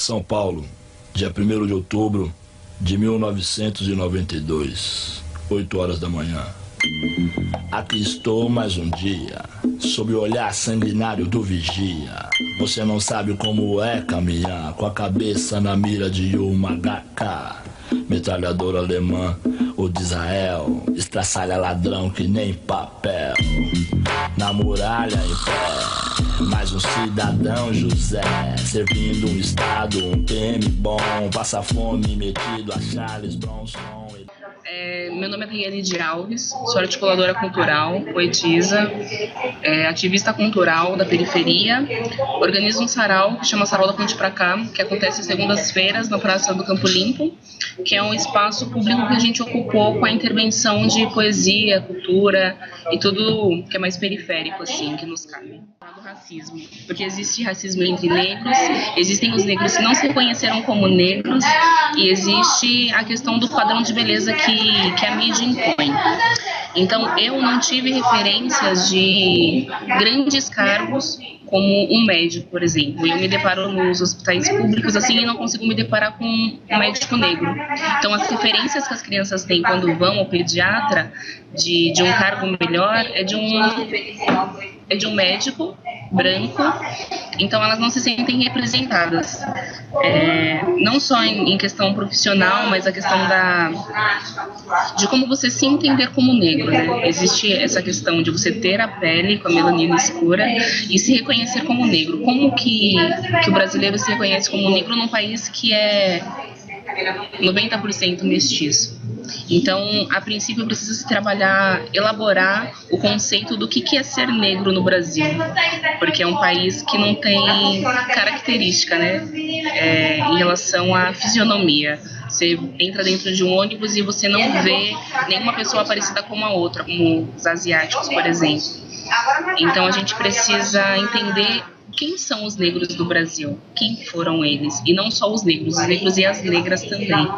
São Paulo, dia 1º de outubro de 1992, 8 horas da manhã. Aqui estou mais um dia, sob o olhar sanguinário do vigia. Você não sabe como é caminhar com a cabeça na mira de uma HK. Metralhadora alemã ou de Israel, estraçalha ladrão que nem papel. Na muralha em pé, mais um cidadão José, servindo um estado, um PM bom, passa fome metido a Charles Bronson. Meu nome é Riane de Alves, sou articuladora cultural, poetisa, ativista cultural da periferia. Organizo um sarau que chama Sarau da Ponte Pra Cá, que acontece segundas-feiras na Praça do Campo Limpo, que é um espaço público que a gente ocupou com a intervenção de poesia, cultura e tudo que é mais periférico, assim, que nos cabe. Do racismo, porque existe racismo entre negros, existem os negros que não se reconheceram como negros e existe a questão do padrão de beleza que a mídia impõe. Então, eu não tive referências de grandes cargos como um médico, por exemplo. Eu me deparo nos hospitais públicos assim e não consigo me deparar com um médico negro. Então, as referências que as crianças têm quando vão ao pediatra de um cargo melhor é de um médico branco, então elas não se sentem representadas, não só em questão profissional, mas a questão de como você se entender como negro, né? Existe essa questão de você ter a pele com a melanina escura e se reconhecer como negro. Como que o brasileiro se reconhece como negro num país que é 90% mestiço? Então, a princípio, precisa se trabalhar, elaborar o conceito do que é ser negro no Brasil, porque é um país que não tem característica, né, em relação à fisionomia. Você entra dentro de um ônibus e você não vê nenhuma pessoa parecida com a outra, como os asiáticos, por exemplo. Então, a gente precisa entender quem são os negros do Brasil, quem foram eles, e não só os negros e as negras também.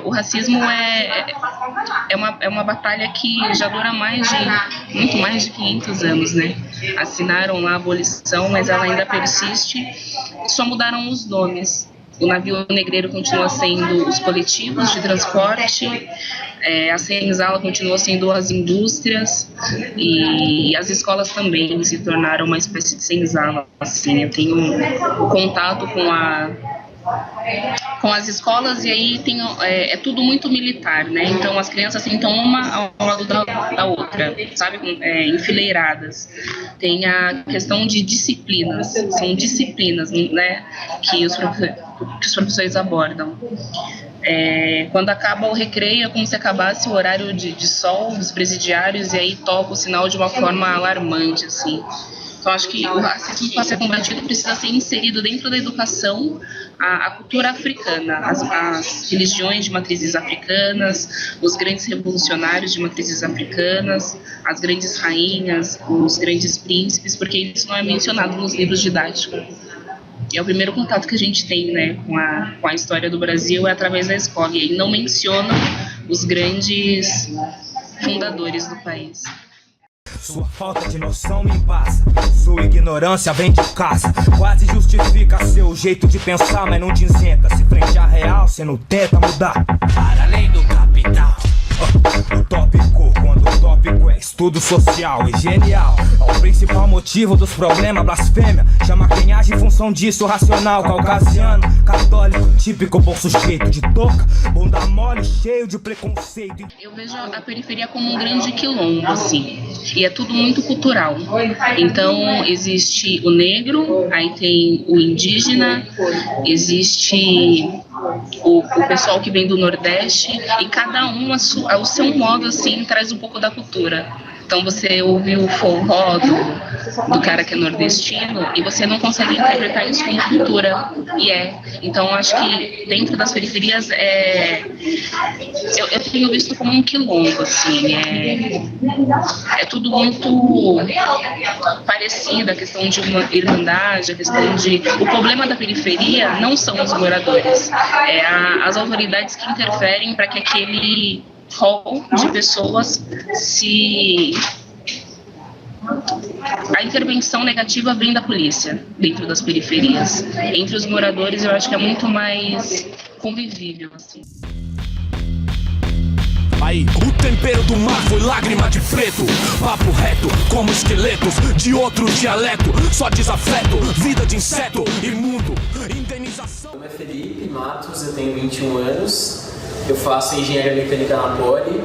O racismo é uma batalha que já dura muito mais de 500 anos, né? Assinaram lá a abolição, mas ela ainda persiste, só mudaram os nomes. O navio negreiro continua sendo os coletivos de transporte, a senzala continua sendo as indústrias e as escolas também se tornaram uma espécie de senzala. Assim, eu tenho contato com as escolas e aí é tudo muito militar, né? Então as crianças sentam uma ao lado da outra, sabe? Enfileiradas. Tem a questão de disciplinas, são disciplinas, né? Que os professores abordam. Quando acaba o recreio é como se acabasse o horário de sol dos presidiários e aí toca o sinal de uma forma alarmante, assim. Então, acho que o racismo, para ser combatido, precisa ser inserido dentro da educação a cultura africana, as religiões de matrizes africanas, os grandes revolucionários de matrizes africanas, as grandes rainhas, os grandes príncipes, porque isso não é mencionado nos livros didáticos. E é o primeiro contato que a gente tem, né, com a história do Brasil é através da escola, e aí não menciona os grandes fundadores do país. Sua falta de noção me passa, sua ignorância vem de casa. Quase justifica seu jeito de pensar, mas não te isenta. Se frente à real, cê não tenta mudar. Para além do capital. Utópico, quando o tópico é estudo social e genial. O principal motivo dos problemas, blasfêmia. Chama quem age em função disso, racional. Caucasiano, católico, típico bom sujeito de touca, bunda mole, cheio de preconceito. Eu vejo a periferia como um grande quilombo, assim, e é tudo muito cultural. Então existe o negro, aí tem o indígena, existe o pessoal que vem do Nordeste, e cada um ao seu modo, assim, traz um pouco da cultura. Então você ouve o forró do cara que é nordestino e você não consegue interpretar isso como cultura. Então acho que dentro das periferias eu tenho visto como um quilombo, assim, é tudo muito parecido, a questão de uma irmandade, a questão de... O problema da periferia não são os moradores, as autoridades que interferem para que aquele hall de pessoas se a intervenção negativa vem da polícia dentro das periferias. Entre os moradores, eu acho que é muito mais convivível, assim. Aí, o tempero do mar foi lágrima de preto. Papo reto, como esqueletos de outro dialeto. Só desafeto, vida de inseto, imundo, indenização. Meu nome é Felipe Matos, eu tenho 21 anos. Eu faço engenharia mecânica na Poli.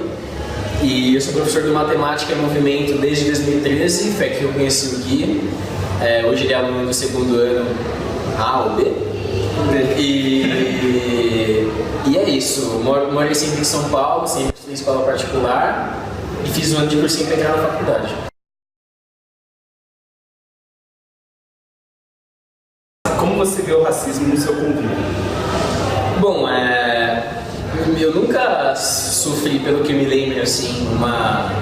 E eu sou professor de matemática e movimento desde 2013. Foi aqui que eu conheci o Gui. Hoje ele é aluno do segundo ano A ou B. E é isso, morei sempre em São Paulo, sempre estudei em escola particular e fiz um ano de cursinho para entrar na faculdade. Como você vê o racismo no seu convívio? Bom, eu nunca sofri, pelo que eu me lembro, assim, uma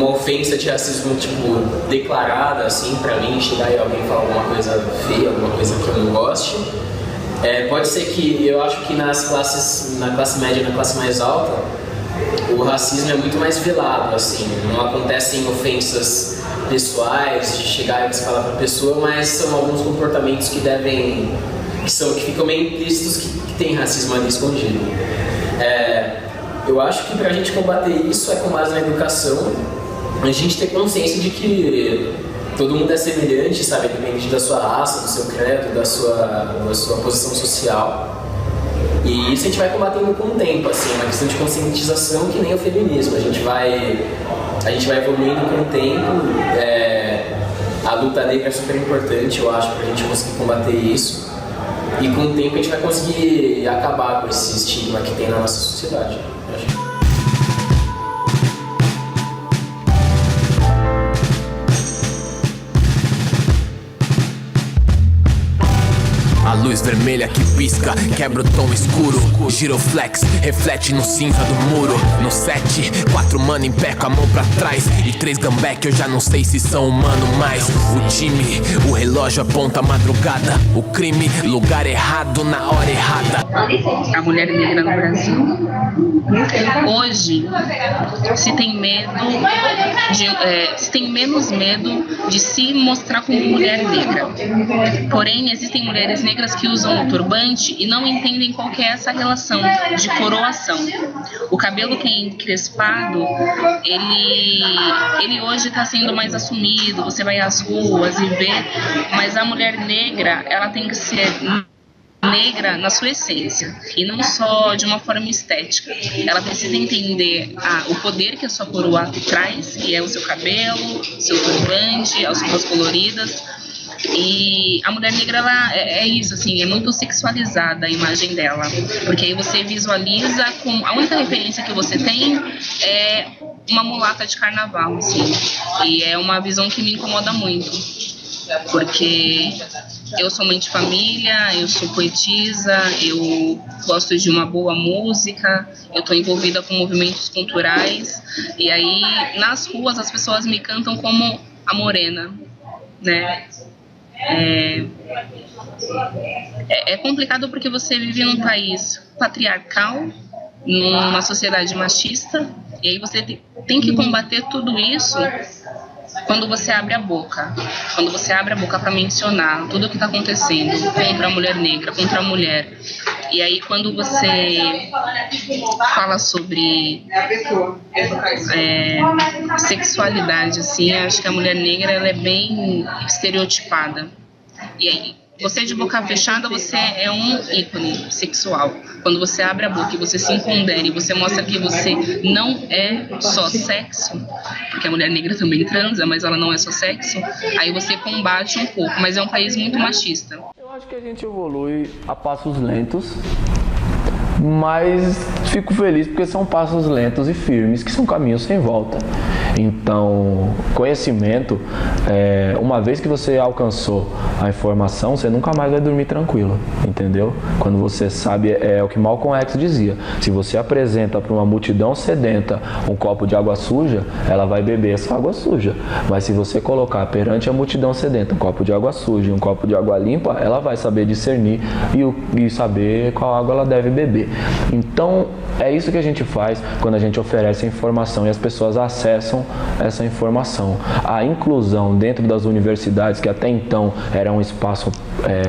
ofensa de racismo, tipo, declarada, assim, pra mim, chegar e alguém falar alguma coisa feia, alguma coisa que eu não goste. Pode ser que, eu acho que na classe média e na classe mais alta, o racismo é muito mais velado, assim, não acontecem ofensas pessoais, de chegar e você falar pra pessoa, mas são alguns comportamentos que ficam meio implícitos que tem racismo ali escondido. Eu acho que pra gente combater isso com base na educação, a gente ter consciência de que todo mundo é semelhante, sabe, independente da sua raça, do seu credo, da sua posição social. E isso a gente vai combatendo com o tempo, assim, é uma questão de conscientização que nem o feminismo. A gente vai evoluindo com o tempo. A luta negra é super importante, eu acho, pra gente conseguir combater isso. E com o tempo a gente vai conseguir acabar com esse estigma que tem na nossa sociedade. A luz vermelha que pisca, quebra o tom escuro. Giroflex reflete no cinza do muro. No set, 4 mano em pé com a mão pra trás e 3 gambé que eu já não sei se são humano mais. O time, o relógio aponta a madrugada. O crime, lugar errado na hora errada. A mulher negra no Brasil. Hoje, se tem menos medo de se mostrar como mulher negra. Porém, existem mulheres negras que usam o turbante e não entendem qual que é essa relação de coroação. O cabelo que é encrespado, ele hoje está sendo mais assumido, você vai às ruas e vê, mas a mulher negra, ela tem que ser negra na sua essência e não só de uma forma estética. Ela precisa entender o poder que a sua coroa traz, que é o seu cabelo, seu turbante, as roupas coloridas. E a mulher negra, ela é isso, assim, é muito sexualizada a imagem dela, porque aí você visualiza com a única referência que você tem é uma mulata de carnaval, assim, e é uma visão que me incomoda muito, porque eu sou mãe de família, eu sou poetisa, eu gosto de uma boa música, eu estou envolvida com movimentos culturais, e aí nas ruas as pessoas me cantam como a morena, né? É complicado porque você vive num país patriarcal, numa sociedade machista, e aí você tem que combater tudo isso quando você abre a boca. Quando você abre a boca para mencionar tudo o que está acontecendo contra a mulher negra, contra a mulher. E aí quando você fala sobre sexualidade, assim, acho que a mulher negra ela é bem estereotipada. E aí, você de boca fechada, você é um ícone sexual. Quando você abre a boca e você se empodera e você mostra que você não é só sexo, porque a mulher negra também transa, mas ela não é só sexo, aí você combate um pouco, mas é um país muito machista. Eu acho que a gente evolui a passos lentos, mas fico feliz porque são passos lentos e firmes, que são caminhos sem volta. Então, conhecimento, uma vez que você alcançou a informação, você nunca mais vai dormir tranquilo, entendeu? Quando você sabe, é o que Malcolm X dizia, se você apresenta para uma multidão sedenta um copo de água suja, ela vai beber essa água suja. Mas se você colocar perante a multidão sedenta um copo de água suja e um copo de água limpa, ela vai saber discernir e saber qual água ela deve beber. Então, é isso que a gente faz quando a gente oferece informação e as pessoas acessam essa informação. A inclusão dentro das universidades, que até então era um espaço,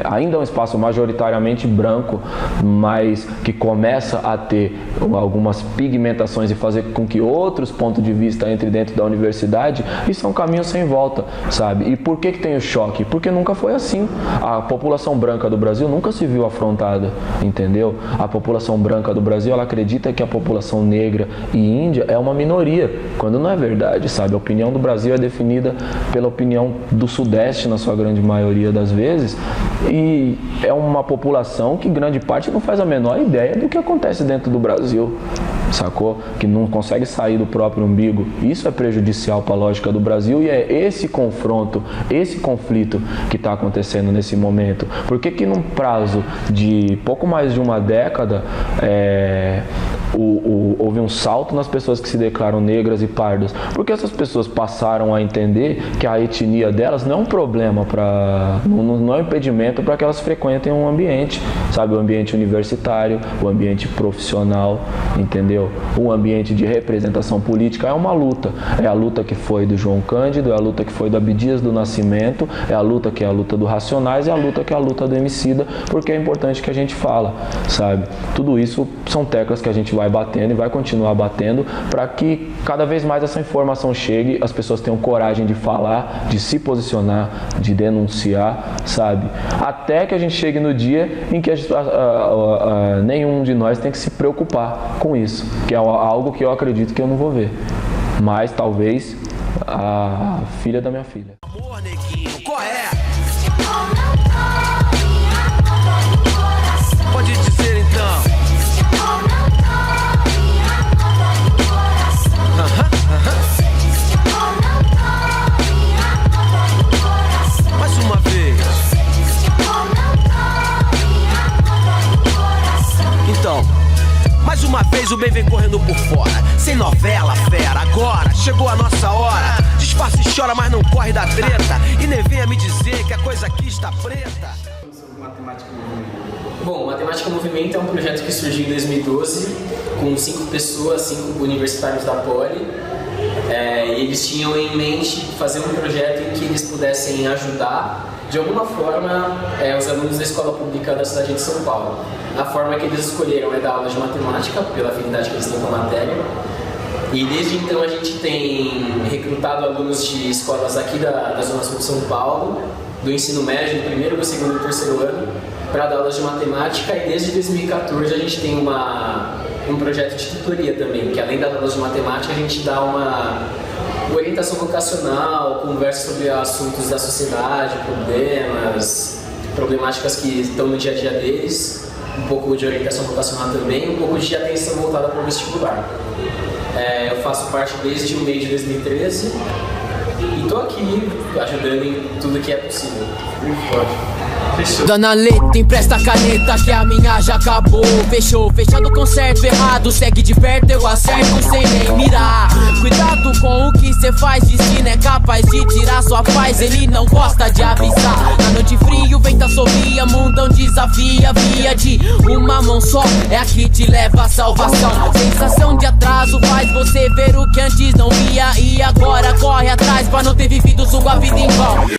ainda é um espaço majoritariamente branco, mas que começa a ter algumas pigmentações e fazer com que outros pontos de vista entrem dentro da universidade, isso é um caminho sem volta, sabe? E por que tem o choque? Porque nunca foi assim. A população branca do Brasil nunca se viu afrontada, entendeu? A população branca do Brasil, ela acredita que a população negra e índia é uma minoria, quando não é verdade, sabe? A opinião do Brasil é definida pela opinião do Sudeste, na sua grande maioria das vezes, e é uma população que grande parte não faz a menor ideia do que acontece dentro do Brasil, sacou? Que não consegue sair do próprio umbigo. Isso é prejudicial para a lógica do Brasil e é esse confronto, esse conflito que está acontecendo nesse momento. Por que num prazo de pouco mais de uma década houve um salto nas pessoas que se declaram negras e pardas? Porque essas pessoas passaram a entender que a etnia delas não é um problema, não é um impedimento para que elas frequentem um ambiente, sabe? O ambiente universitário, o ambiente profissional, entendeu? Um ambiente de representação política é uma luta. É a luta que foi do João Cândido, é a luta que foi do Abdias do Nascimento, é a luta que é a luta do Racionais, é a luta que é a luta do Emicida, porque é importante que a gente fala, sabe? Tudo isso são teclas que a gente vai batendo e vai continuar batendo para que cada vez mais essa informação chegue, as pessoas tenham coragem de falar, de se posicionar, de denunciar, sabe? Até que a gente chegue no dia em que nenhum de nós tem que se preocupar com isso, que é algo que eu acredito que eu não vou ver, mas talvez a filha da minha filha. Amor, neguinho, qual é? Pode dizer então. Mais uma vez. Então, mais uma vez o bem vem correndo por fora. Sem novela, fera, agora chegou a nossa hora. Disfarça e chora, mas não corre da treta. E nem venha me dizer que a coisa aqui está preta. Bom, Matemática Movimento é um projeto que surgiu em 2012 com 5 pessoas, 5 universitários da Poli. E eles tinham em mente fazer um projeto em que eles pudessem ajudar, de alguma forma, os alunos da escola pública da cidade de São Paulo. A forma que eles escolheram é dar aula de matemática, pela afinidade que eles têm com a matéria. E desde então a gente tem recrutado alunos de escolas aqui da Zona Sul de São Paulo, do ensino médio, do primeiro, do segundo e do terceiro ano, para dar aulas de matemática. E desde 2014 a gente tem um projeto de tutoria também, que além das aulas de matemática a gente dá uma orientação vocacional, conversa sobre assuntos da sociedade, problemáticas que estão no dia a dia deles, um pouco de orientação vocacional também, um pouco de atenção voltada para o vestibular. Eu faço parte desde o meio de 2013 e estou aqui ajudando em tudo que é possível. Dona Letra, empresta a caneta que a minha já acabou. Fechou, fechado com certo, errado. Segue de perto, eu acerto sem nem mirar. Cuidado com o que cê faz, destino é capaz de tirar sua paz. Ele não gosta de avisar. Na noite frio, venta assovia, mundão desafia. Via de uma mão só, é a que te leva à salvação. Sensação de atraso faz você ver o que antes não via. E agora corre atrás pra não ter vivido sua vida em vão.